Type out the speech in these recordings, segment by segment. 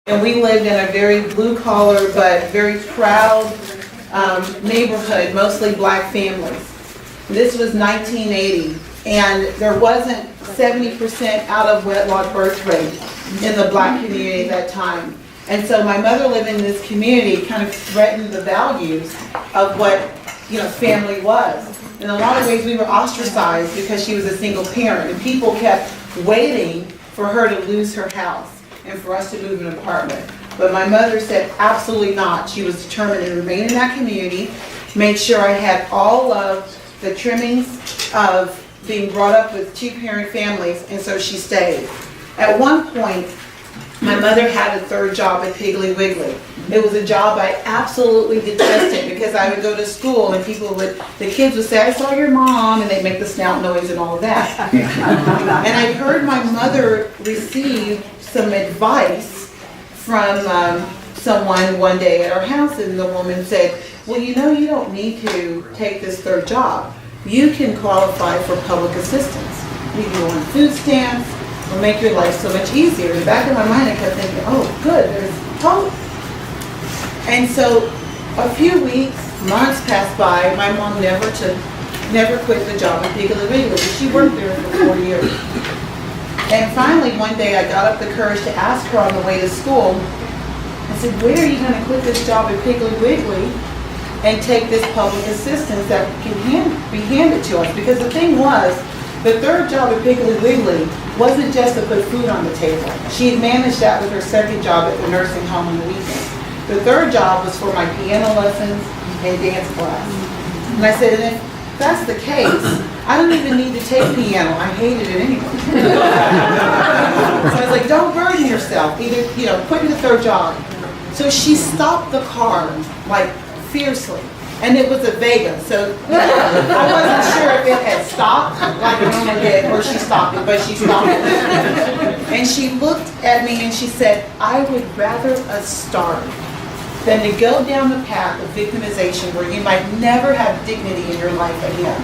And we lived in a very blue-collar but very proud neighborhood, mostly black families. This was 1980, and there wasn't 70% out of wedlock birth rate in the black community at that time. And so my mother living in this community kind of threatened the values of what, family was. In a lot of ways, we were ostracized because she was a single parent, and people kept waiting for her to lose her house and for us to move an apartment. But my mother said absolutely not. She was determined to remain in that community, make sure I had all of the trimmings of being brought up with two-parent families, and so she stayed. At one point, my mother had a third job at Piggly Wiggly. It was a job I absolutely detested because I would go to school and the kids would say, "I saw your mom," and they'd make the snout noise and all of that. And I heard my mother receive some advice from someone one day at our house, and the woman said, "Well, you don't need to take this third job. You can qualify for public assistance. You can go on food stamps. It'll make your life so much easier." In the back of my mind, I kept thinking, "Oh, good, there's hope." And so a few weeks, months passed by. My mom never quit the job at Piggly Wiggly. She worked there for 4 years. And finally, one day, I got up the courage to ask her on the way to school. I said, "When are you going to quit this job at Piggly Wiggly and take this public assistance that can be handed to us?" Because the thing was, the third job at Piggly Wiggly wasn't just to put food on the table. She had managed that with her second job at the nursing home on the weekend. The third job was for my piano lessons and dance class. And I said, "And if that's the case, I don't even need to take piano. I hated it anyway." So I was like, "Don't burden yourself. Either, quit the third job." So she stopped the car, like, fiercely. And it was a Vega, so I wasn't sure if it had stopped, like it normally did, or she stopped it, but she stopped it. And she looked at me and she said, "I would rather us starve than to go down the path of victimization where you might never have dignity in your life again."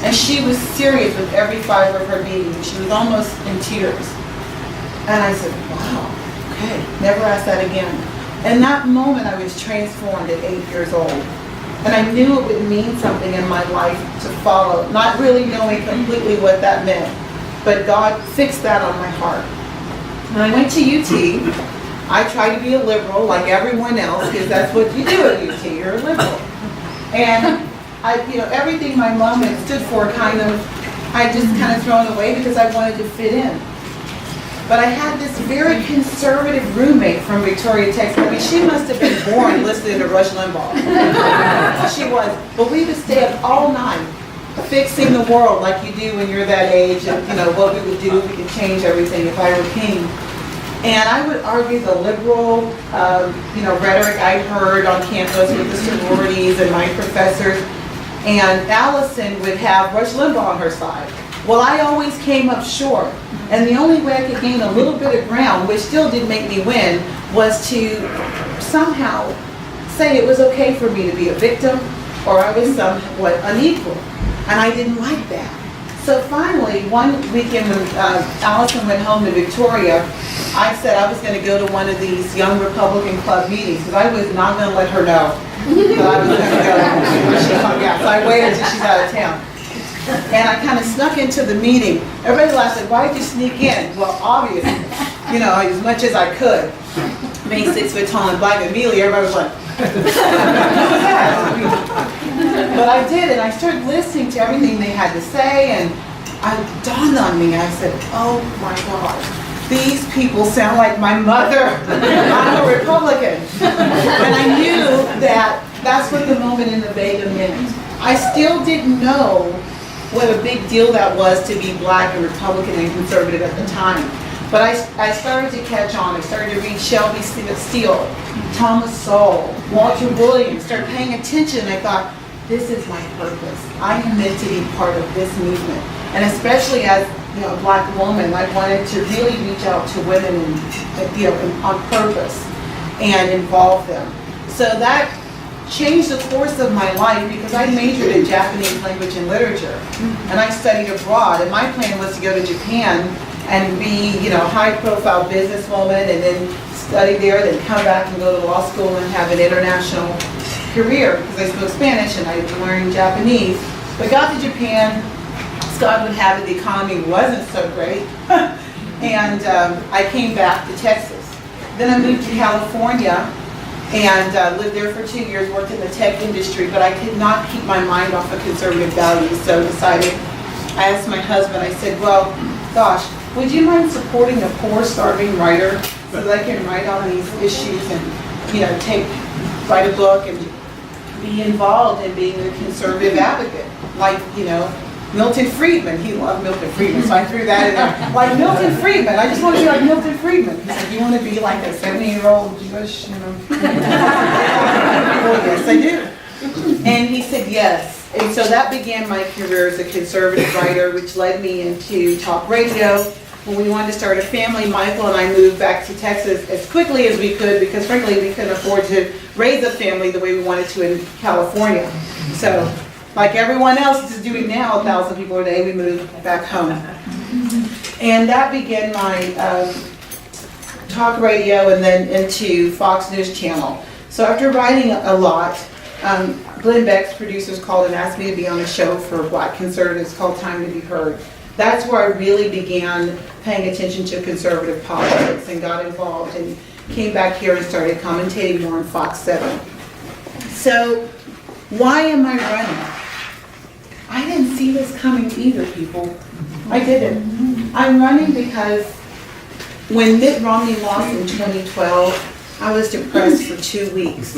And she was serious with every fiber of her being. She was almost in tears. And I said, "Wow, okay, never ask that again." In that moment, I was transformed at 8 years old. And I knew it would mean something in my life to follow, not really knowing completely what that meant. But God fixed that on my heart. When I went to UT, I tried to be a liberal like everyone else, because that's what you do at UT, you're a liberal. And everything my mom had stood for I just kind of thrown away because I wanted to fit in. But I had this very conservative roommate from Victoria, Texas. I mean, she must have been born listening to Rush Limbaugh. She was. But we would stay up all night fixing the world like you do when you're that age, and what we would do if we could change everything if I were king. And I would argue the liberal, rhetoric I heard on campus with the sororities and my professors. And Allison would have Rush Limbaugh on her side. Well, I always came up short. And the only way I could gain a little bit of ground, which still didn't make me win, was to somehow say it was okay for me to be a victim, or I was somewhat unequal. And I didn't like that. So finally, one weekend when Allison went home to Victoria, I said I was going to go to one of these Young Republican Club meetings, because I was not going to let her know that I was going to go. So I waited until she's out of town. And I kind of snuck into the meeting. Everybody laughed and said, "Why did you sneak in?" Well, obviously, as much as I could. Being 6 foot tall and black, immediately everybody was like, but I did, and I started listening to everything they had to say, and it dawned on me. I said, "Oh my God, these people sound like my mother. I'm a Republican." And I knew that that's what the moment in the Vega meant. I still didn't know what a big deal that was to be black and Republican and conservative at the time. But I started to catch on. I started to read Shelby Steele, Thomas Sowell, Walter Williams, started paying attention, and I thought, this is my purpose. I am meant to be part of this movement. And especially as a black woman, I wanted to really reach out to women on purpose and involve them. So that changed the course of my life, because I majored in Japanese language and literature, and I studied abroad, and my plan was to go to Japan and be, high-profile businesswoman, and then study there, then come back and go to law school and have an international career, because I spoke Spanish and I learned Japanese. But got to Japan, as God would have it, the economy wasn't so great, and I came back to Texas. Then I moved to California and lived there for 2 years, worked in the tech industry, but I could not keep my mind off of conservative values, so I asked my husband, I said, well, gosh, would you mind supporting a poor, starving writer so that I can write on these issues and, write a book and be involved in being a conservative advocate? Like, Milton Friedman. He loved Milton Friedman, so I threw that in there. Like Milton Friedman. I just want to be like Milton Friedman. He said, you want to be like a 70-year-old Jewish, Well, yes, I do. And he said yes. And so that began my career as a conservative writer, which led me into talk radio. When we wanted to start a family, Michael and I moved back to Texas as quickly as we could, because frankly we couldn't afford to raise a family the way we wanted to in California. So, like everyone else is doing now, 1,000 people a day, we moved back home. And that began my talk radio and then into Fox News Channel. So after writing a lot, Glenn Beck's producers called and asked me to be on a show for Black conservatives called Time to Be Heard. That's where I really began paying attention to conservative politics and got involved and came back here and started commentating more on Fox 7. So why am I running? I didn't see this coming either, people. I didn't. I'm running because when Mitt Romney lost in 2012, I was depressed for 2 weeks.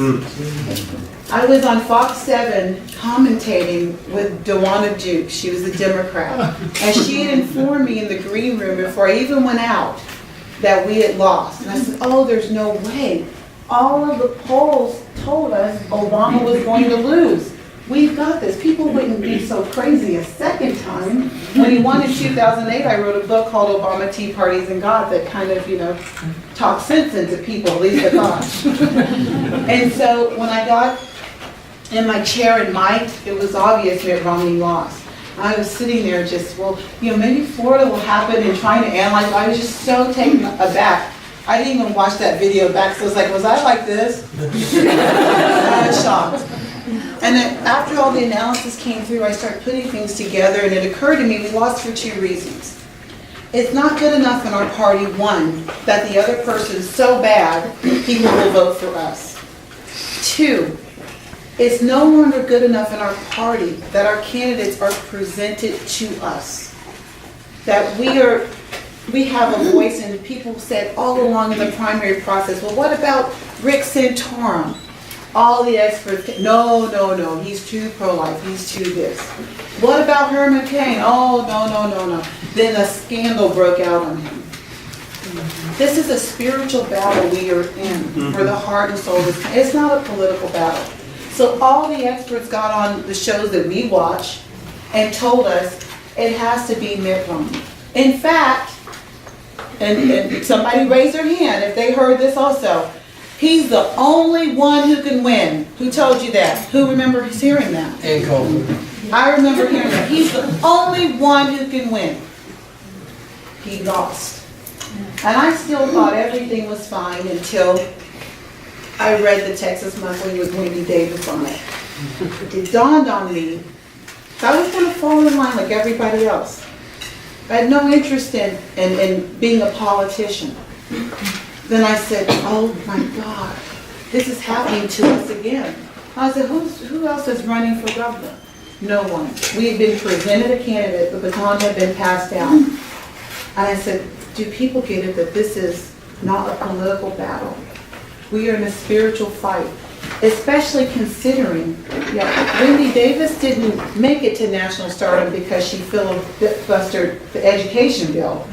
I was on Fox 7 commentating with Dewana Duke. She was a Democrat. And she had informed me in the green room before I even went out that we had lost. And I said, oh, there's no way. All of the polls told us Obama was going to lose. We've got this. People wouldn't be so crazy a second time. When he won in 2008, I wrote a book called Obama, Tea Parties, and God that kind of, talked sense into people, at least I thought. And so when I got in my chair in Mike, it was obvious Mitt Romney lost. I was sitting there just, maybe Florida will happen, and trying to analyze. I was just so taken aback. I didn't even watch that video back, so I was like, was I like this? I was shocked. And then after all the analysis came through, I started putting things together, and it occurred to me we lost for 2 reasons. It's not good enough in our party, one, that the other person's so bad, people will vote for us. 2, it's no longer good enough in our party that our candidates are presented to us. That we have a voice, and people said all along in the primary process, well, what about Rick Santorum? All the experts, no, he's too pro-life, he's too this. What about Herman Cain? Oh, no. Then a scandal broke out on him. This is a spiritual battle we are in for the heart and soul. It's not a political battle. So all the experts got on the shows that we watch and told us it has to be Mitt Romney. In fact, and somebody raised their hand if they heard this also, he's the only one who can win. Who told you that? Who remembers hearing that? And Coleman. I remember hearing that. He's the only one who can win. He lost. And I still thought everything was fine until I read the Texas Monthly with Wendy Davis on it. It dawned on me that I was going to fall in line like everybody else. I had no interest in being a politician. Then I said, oh my God, this is happening to us again. I said, who else is running for governor? No one. We had been presented a candidate, the baton had been passed down. And I said, do people get it that this is not a political battle? We are in a spiritual fight, especially considering, Wendy Davis didn't make it to national stardom because she filibustered the education bill.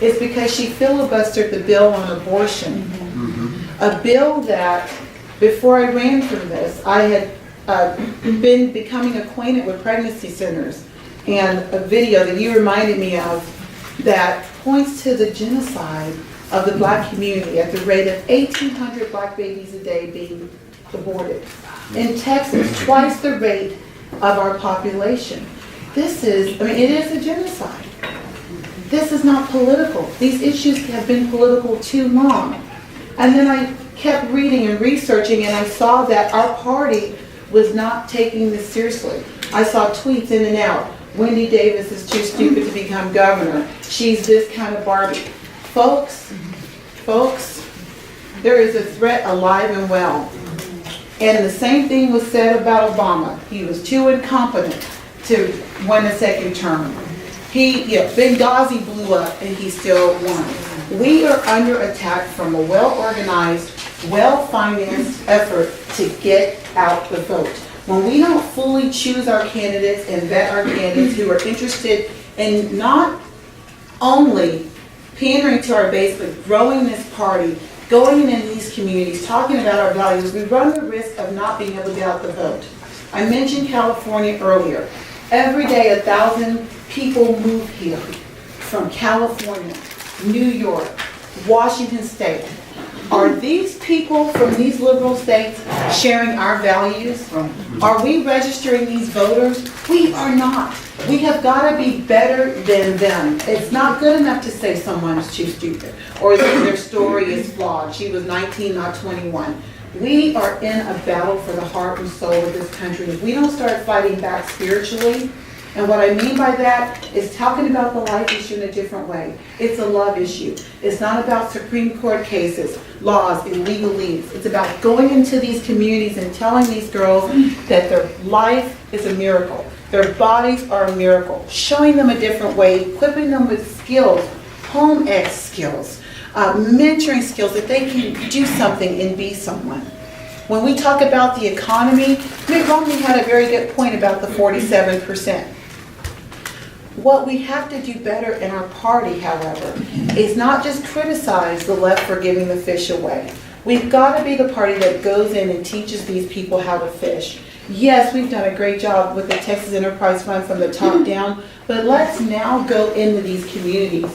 It's because she filibustered the bill on abortion. A bill that, before I ran for this, I had been becoming acquainted with pregnancy centers, and a video that you reminded me of that points to the genocide of the Black community at the rate of 1,800 Black babies a day being aborted. In Texas, twice the rate of our population. It is a genocide. this is not political. These issues have been political too long. And then I kept reading and researching, and I saw that our party was not taking this seriously. I saw tweets in and out. Wendy Davis is too stupid to become governor. She's this kind of Barbie. Folks, there is a threat alive and well. And the same thing was said about Obama. He was too incompetent to win a second term. Benghazi blew up and he still won. We are under attack from a well-organized, well-financed effort to get out the vote. When we don't fully choose our candidates and vet our candidates who are interested in not only pandering to our base, but growing this party, going in these communities, talking about our values, we run the risk of not being able to get out the vote. I mentioned California earlier. Every day 1,000 people move here from California, New York, Washington State. Are these people from these liberal states sharing our values? Are we registering these voters? We are not. We have got to be better than them. It's not good enough to say someone is too stupid or that their story is flawed. She was 19, not 21. We are in a battle for the heart and soul of this country. If we don't start fighting back spiritually, and what I mean by that is talking about the life issue in a different way. It's a love issue. It's not about Supreme Court cases, laws, and legalese. It's about going into these communities and telling these girls that their life is a miracle. Their bodies are a miracle. Showing them a different way, equipping them with skills, home ec skills, mentoring skills that they can do something and be someone. When we talk about the economy, Mitt Romney had a very good point about the 47%. What we have to do better in our party, however, is not just criticize the left for giving the fish away. We've got to be the party that goes in and teaches these people how to fish. Yes, we've done a great job with the Texas Enterprise Fund from the top down, but let's now go into these communities,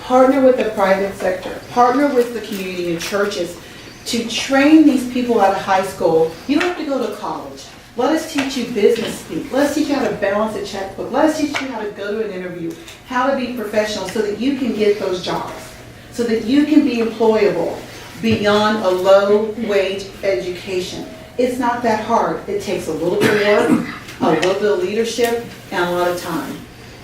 partner with the private sector, partner with the community and churches to train these people out of high school. You don't have to go to college. Let us teach you business speak. Let us teach you how to balance a checkbook. Let us teach you how to go to an interview, how to be professional so that you can get those jobs, so that you can be employable beyond a low-wage education. It's not that hard. It takes a little bit of work, a little bit of leadership, and a lot of time.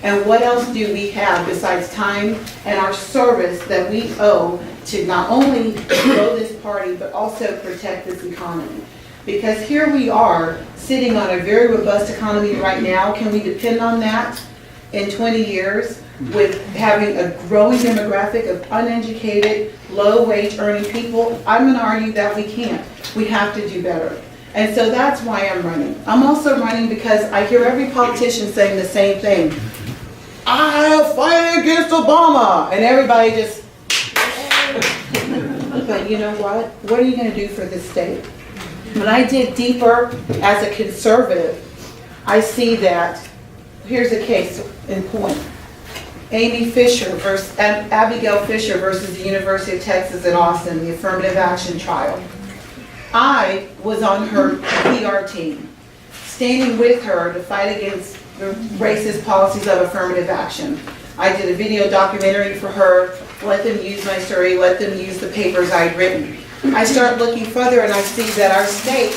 And what else do we have besides time and our service that we owe to not only grow this party, but also protect this economy? Because here we are sitting on a very robust economy right now. Can we depend on that in 20 years with having a growing demographic of uneducated, low-wage earning people? I'm going to argue that we can't. We have to do better. And so that's why I'm running. I'm also running because I hear every politician saying the same thing. I'll fight against Obama. And everybody just, but you know what? What are you going to do for this state? When I dig deeper as a conservative, I see that, here's a case in point. Abigail Fisher versus the University of Texas at Austin, the affirmative action trial. I was on her PR team, standing with her to fight against the racist policies of affirmative action. I did a video documentary for her, let them use my story, let them use the papers I'd written. I start looking further and I see that our state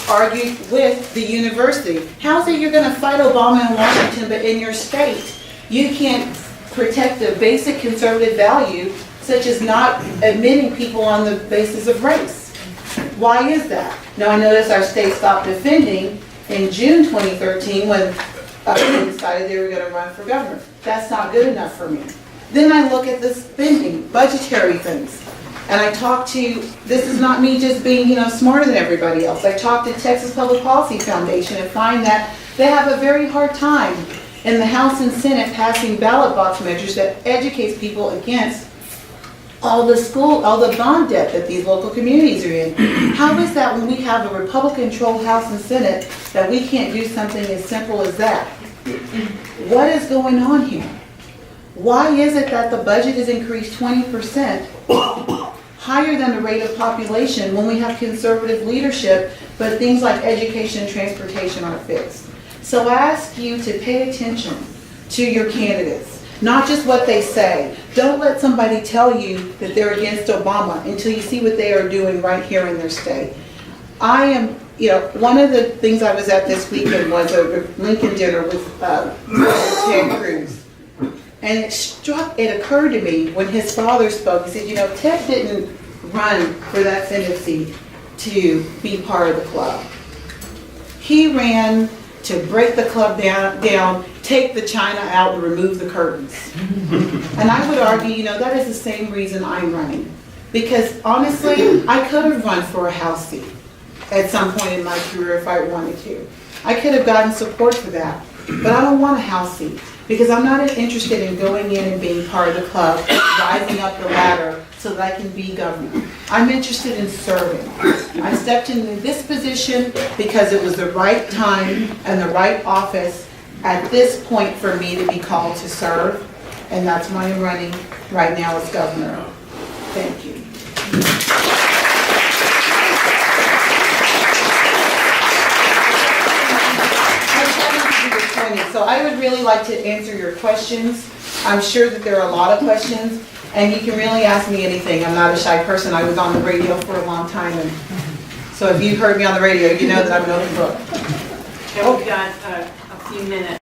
argued with the university. How's it you're going to fight Obama in Washington, but in your state you can't protect a basic conservative value such as not admitting people on the basis of race? Why is that? Now I notice our state stopped defending in June 2013 when they decided they were going to run for governor. That's not good enough for me. Then I look at the spending, budgetary things. And I talk to, this is not me just being, smarter than everybody else. I talk to Texas Public Policy Foundation and find that they have a very hard time in the House and Senate passing ballot box measures that educates people against all the bond debt that these local communities are in. How is that when we have a Republican-controlled House and Senate that we can't do something as simple as that? What is going on here? Why is it that the budget is increased 20%? Higher than the rate of population when we have conservative leadership, but things like education and transportation aren't fixed. So I ask you to pay attention to your candidates. not just what they say. Don't let somebody tell you that they're against Obama until you see what they are doing right here in their state. I am, one of the things I was at this weekend was a Lincoln dinner with Ted Cruz. And it occurred to me when his father spoke, he said, Ted didn't run for that Senate seat to be part of the club. He ran to break the club down, take the china out, and remove the curtains. And I would argue, that is the same reason I'm running. Because honestly, I could have run for a House seat at some point in my career if I wanted to. I could have gotten support for that. But I don't want a House seat because I'm not interested in going in and being part of the club, rising up the ladder so that I can be governor. I'm interested in serving. I stepped into this position because it was the right time and the right office at this point for me to be called to serve, and that's why I'm running right now as governor. Thank you. So I would really like to answer your questions. I'm sure that there are a lot of questions, and you can really ask me anything. I'm not a shy person. I was on the radio for a long time, and so if you've heard me on the radio, you know that I'm an open book. Okay, we've got a few minutes.